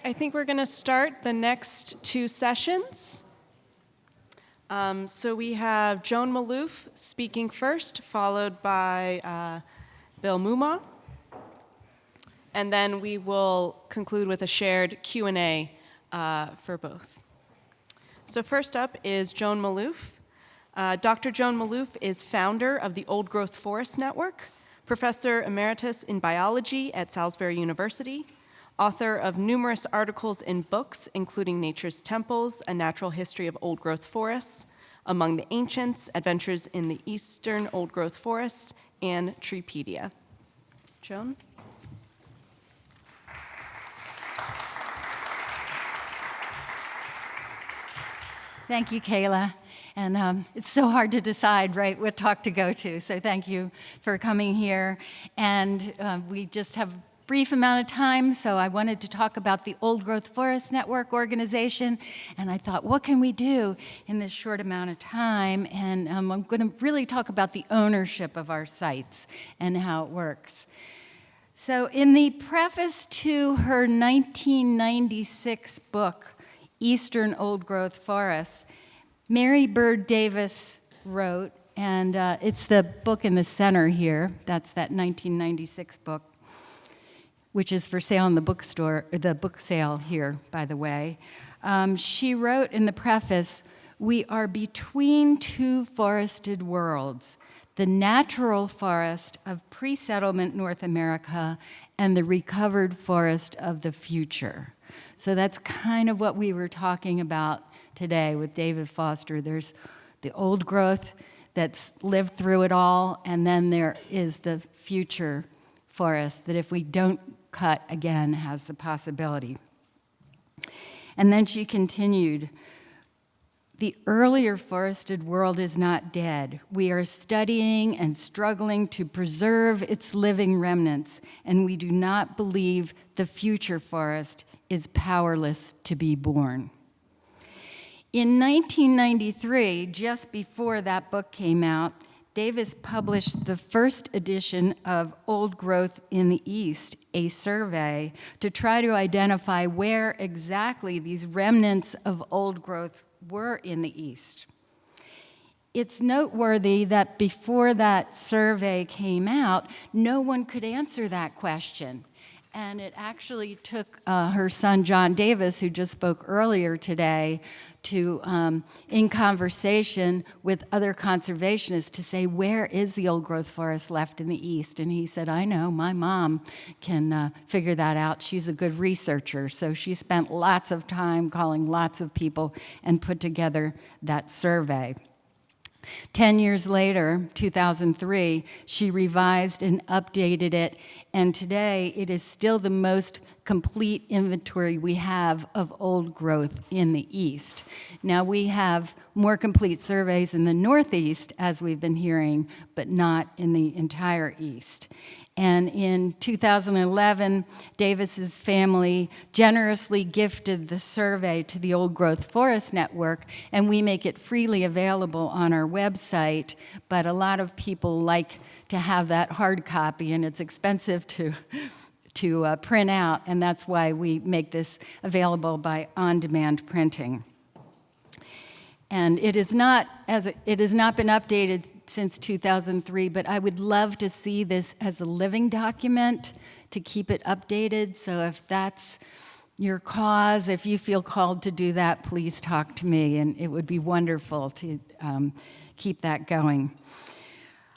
I think we're going to start the next two sessions. So we have Joan Maloof speaking first, followed by Bill Muma. And then we will conclude with a shared Q&A for both. So first up is Joan Maloof. Dr. Joan Maloof is founder of the Old Growth Forest Network, professor emeritus in biology at Salisbury University, author of numerous articles and books, including Nature's Temples, A Natural History of Old Growth Forests, Among the Ancients, Adventures in the Eastern Old Growth Forests, and Treepedia. Joan? Thank you, Kayla. And it's so hard to decide, right, what talk to go to. So thank you for coming here. And we just have a brief amount of time, so I wanted to talk about the Old Growth Forest Network organization. And I thought, what can we do in this short amount of time? And I'm going to really talk about the ownership of our sites and how it works. So in the preface to her 1996 book, Eastern Old Growth Forests, Mary Bird Davis wrote, and it's the book in the center here. That's that 1996 book, which is for sale in the bookstore, or the book sale here, by the way. She wrote in the preface, "We are between two forested worlds, the natural forest of pre-settlement North America and the recovered forest of the future." So that's kind of what we were talking about today with David Foster. There's the old growth that's lived through it all, and then there is the future forest that if we don't cut again has the possibility. And then she continued, "The earlier forested world is not dead. We are studying and struggling to preserve its living remnants, and we do not believe the future forest is powerless to be born." In 1993, just before that book came out, Davis published the first edition of Old Growth in the East, a survey to try to identify where exactly these remnants of old growth were in the East. It's noteworthy that before that survey came out, no one could answer that question. And it actually took her son, John Davis, who just spoke earlier today, to, in conversation with other conservationists, to say, where is the old growth forest left in the East? And he said, I know, my mom can figure that out. She's a good researcher. So she spent lots of time calling lots of people and put together that survey. 10 years later, 2003, she revised and updated it, and today it is still the most complete inventory we have of old growth in the East. Now, we have more complete surveys in the Northeast, as we've been hearing, but not in the entire East. And in 2011, Davis's family generously gifted the survey to the Old Growth Forest Network, and we make it freely available on our website, but a lot of people like to have that hard copy, and it's expensive to print out, and that's why we make this available by on-demand printing. And it has not been updated since 2003, but I would love to see this as a living document to keep it updated. So if that's your cause, if you feel called to do that, please talk to me, and it would be wonderful to keep that going.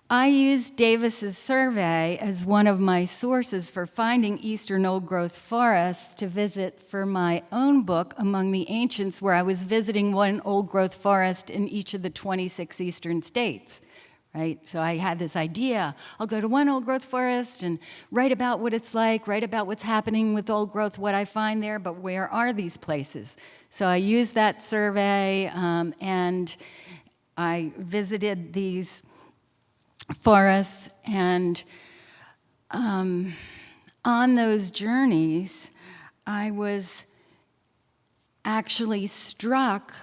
I used Davis's survey as one of my sources for finding Eastern Old Growth Forests to visit for my own book, Among the Ancients, where I was visiting one old growth forest in each of the 26 eastern states. Right? So I had this idea, I'll go to one old growth forest and write about what it's like, write about what's happening with old growth, what I find there, but where are these places? So I used that survey and I visited these forests, and on those journeys, I was actually struck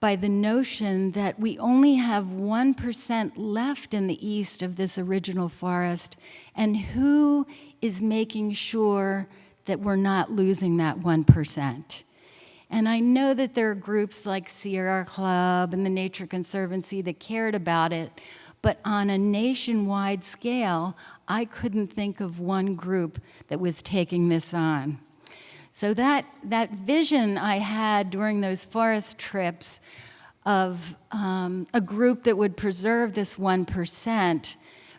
by the notion that we only have 1% left in the East of this original forest, and who is making sure that we're not losing that 1%. And I know that there are groups like Sierra Club and the Nature Conservancy that cared about it, but on a nationwide scale, I couldn't think of one group that was taking this on. So that vision I had during those forest trips of a group that would preserve this 1%,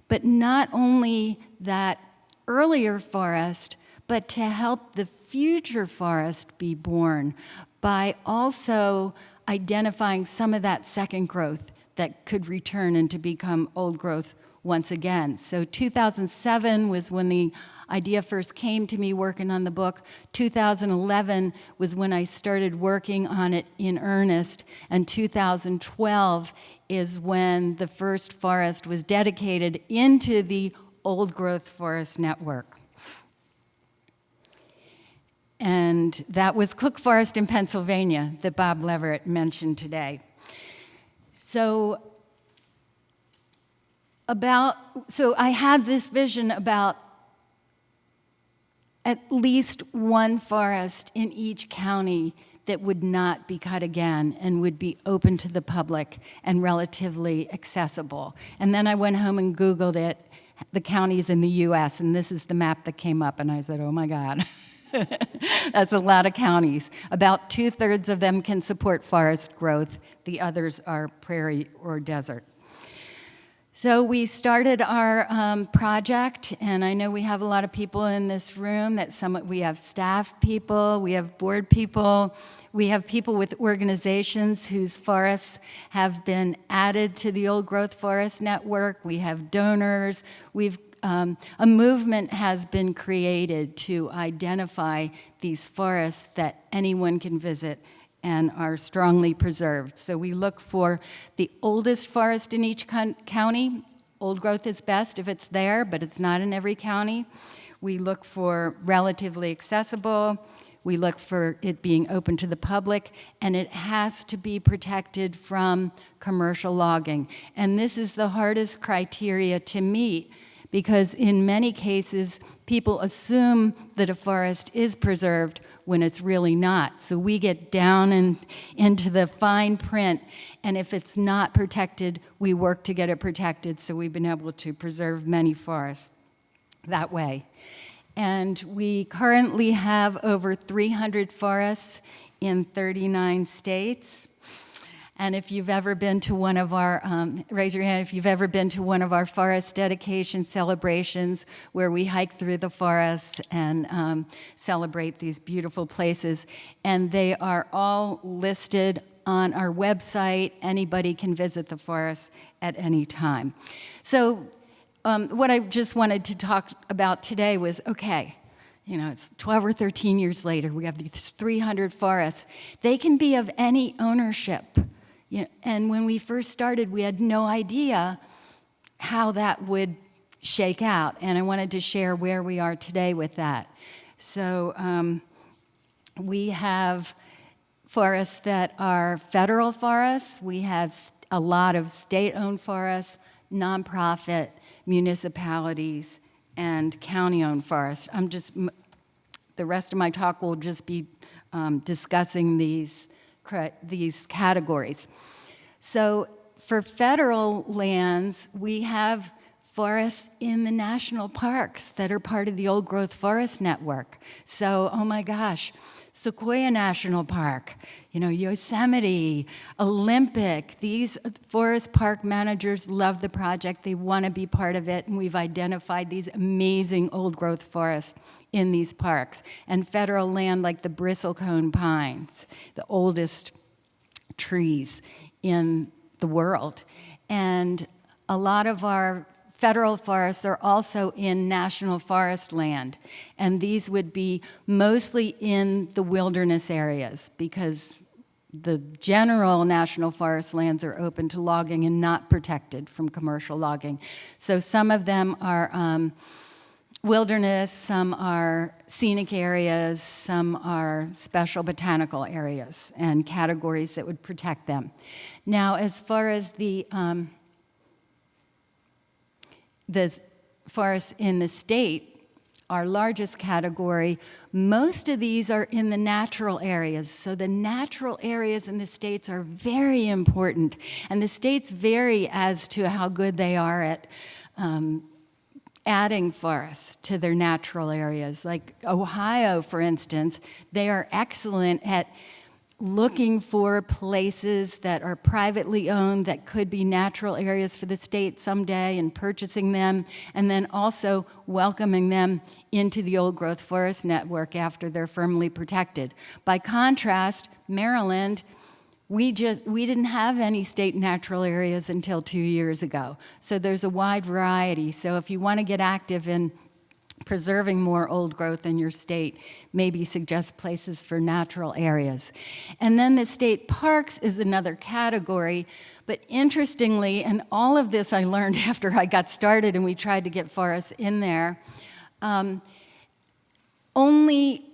but not only that earlier forest, but to help the future forest be born by also identifying some of that second growth that could return and to become old growth once again. So 2007 was when the idea first came to me working on the book. 2011 was when I started working on it in earnest, and 2012 is when the first forest was dedicated into the Old Growth Forest Network. And that was Cook Forest in Pennsylvania that Bob Leverett mentioned today. So I had this vision about at least one forest in each county that would not be cut again and would be open to the public and relatively accessible. And then I went home and Googled it, the counties in the US, and this is the map that came up, and I said, oh my God. That's a lot of counties. About 2/3 of them can support forest growth. The others are prairie or desert. So we started our project, and I know we have a lot of people in this room. We have staff people, we have board people, we have people with organizations whose forests have been added to the Old Growth Forest Network. We have donors. A movement has been created to identify these forests that anyone can visit and are strongly preserved. So we look for the oldest forest in each county. Old growth is best if it's there, but it's not in every county. We look for relatively accessible. We look for it being open to the public, and it has to be protected from commercial logging. And this is the hardest criteria to meet, because in many cases, people assume that a forest is preserved when it's really not. So we get down into the fine print, and if it's not protected, we work to get it protected. So we've been able to preserve many forests that way. And we currently have over 300 forests in 39 states. And if you've ever been to one of our, raise your hand if you've ever been to one of our forest dedication celebrations where we hike through the forests and celebrate these beautiful places. And they are all listed on our website. Anybody can visit the forest at any time. So what I just wanted to talk about today was, okay, you know, it's 12 or 13 years later, we have these 300 forests. They can be of any ownership. And when we first started, we had no idea how that would shake out. And I wanted to share where we are today with that. So we have forests that are federal forests. We have a lot of state-owned forests, nonprofit, municipalities, and county-owned forests. The rest of my talk will just be discussing these categories. So for federal lands, we have forests in the national parks that are part of the Old Growth Forest Network. So, oh my gosh, Sequoia National Park, Yosemite, Olympic. These forest park managers love the project. They want to be part of it, and we've identified these amazing old growth forests in these parks. And federal land like the bristlecone pines, the oldest trees in the world. And a lot of our federal forests are also in national forest land. And these would be mostly in the wilderness areas because the general national forest lands are open to logging and not protected from commercial logging. So some of them are wilderness, some are scenic areas, some are special botanical areas and categories that would protect them. Now, as far as the forests in the state our largest category, most of these are in the natural areas. So the natural areas in the states are very important. And the states vary as to how good they are at adding forests to their natural areas. Like Ohio, for instance, they are excellent at looking for places that are privately owned that could be natural areas for the state someday and purchasing them, and then also welcoming them into the old growth forest network after they're firmly protected. By contrast, Maryland, we didn't have any state natural areas until 2 years ago. So there's a wide variety. So if you want to get active in preserving more old growth in your state, maybe suggest places for natural areas. And then the state parks is another category. But interestingly, and all of this I learned after I got started and we tried to get forests in there, only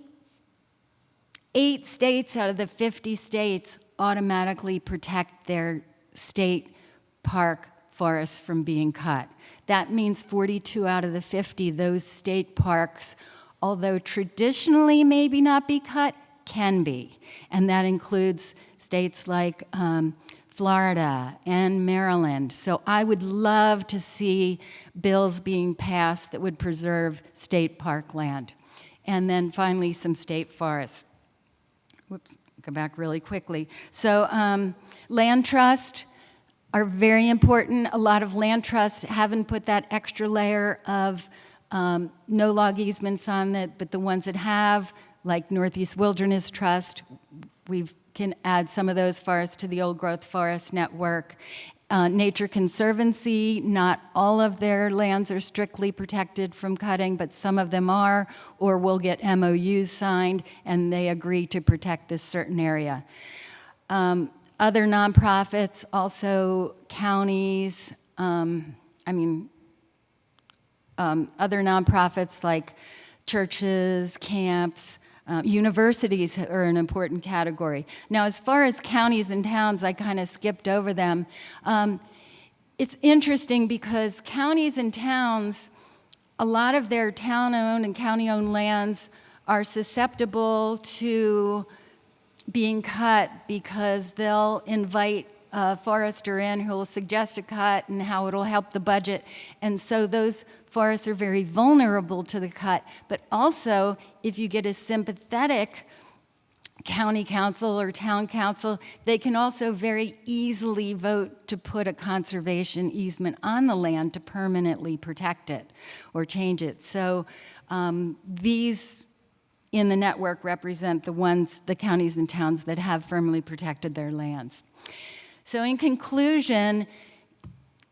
8 states out of the 50 states automatically protect their state park forests from being cut. That means 42 out of the 50, those state parks, although traditionally maybe not be cut, can be. And that includes states like Florida and Maryland. So I would love to see bills being passed that would preserve state park land. And then finally, some state forests. Whoops, go back really quickly. So land trust are very important. A lot of land trusts haven't put that extra layer of no log easements on it, but the ones that have, like Northeast Wilderness Trust, we can add some of those forests to the old growth forest network. Nature Conservancy, not all of their lands are strictly protected from cutting, but some of them are, or will get MOUs signed, and they agree to protect this certain area. Other nonprofits, also counties, other nonprofits like churches, camps, universities are an important category. Now, as far as counties and towns, I kind of skipped over them. It's interesting because counties and towns, a lot of their town-owned and county-owned lands are susceptible to being cut because they'll invite a forester in who will suggest a cut and how it'll help the budget. And so those forests are very vulnerable to the cut. But also, if you get a sympathetic county council or town council, they can also very easily vote to put a conservation easement on the land to permanently protect it or change it. So these in the network represent the counties and towns that have firmly protected their lands. So in conclusion,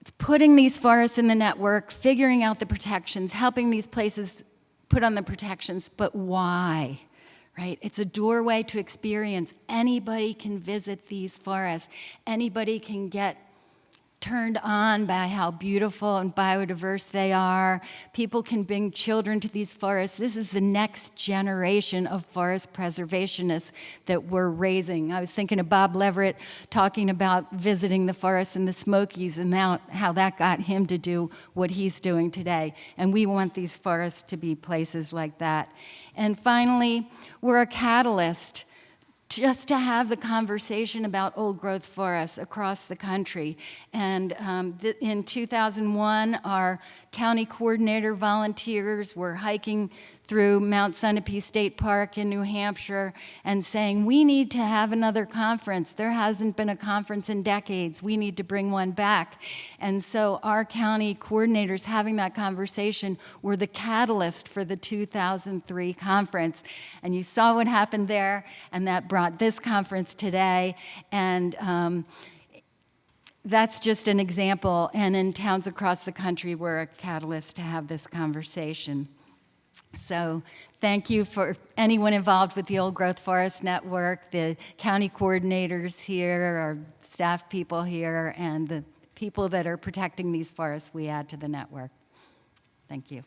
it's putting these forests in the network, figuring out the protections, helping these places put on the protections, but why? Right? It's a doorway to experience. Anybody can visit these forests. Anybody can get turned on by how beautiful and biodiverse they are. People can bring children to these forests. This is the next generation of forest preservationists that we're raising. I was thinking of Bob Leverett talking about visiting the forests in the Smokies and now how that got him to do what he's doing today. And we want these forests to be places like that. And finally, we're a catalyst just to have the conversation about old growth forests across the country. And in 2001, our county coordinator volunteers were hiking through Mount Sunapee State Park in New Hampshire and saying, we need to have another conference. There hasn't been a conference in decades. We need to bring one back. And so our county coordinators having that conversation were the catalyst for the 2003 conference. And you saw what happened there, and that brought this conference today. And that's just an example. And in towns across the country, we're a catalyst to have this conversation. So thank you for anyone involved with the Old Growth Forest Network, the county coordinators here, our staff people here, and the people that are protecting these forests we add to the network. Thank you.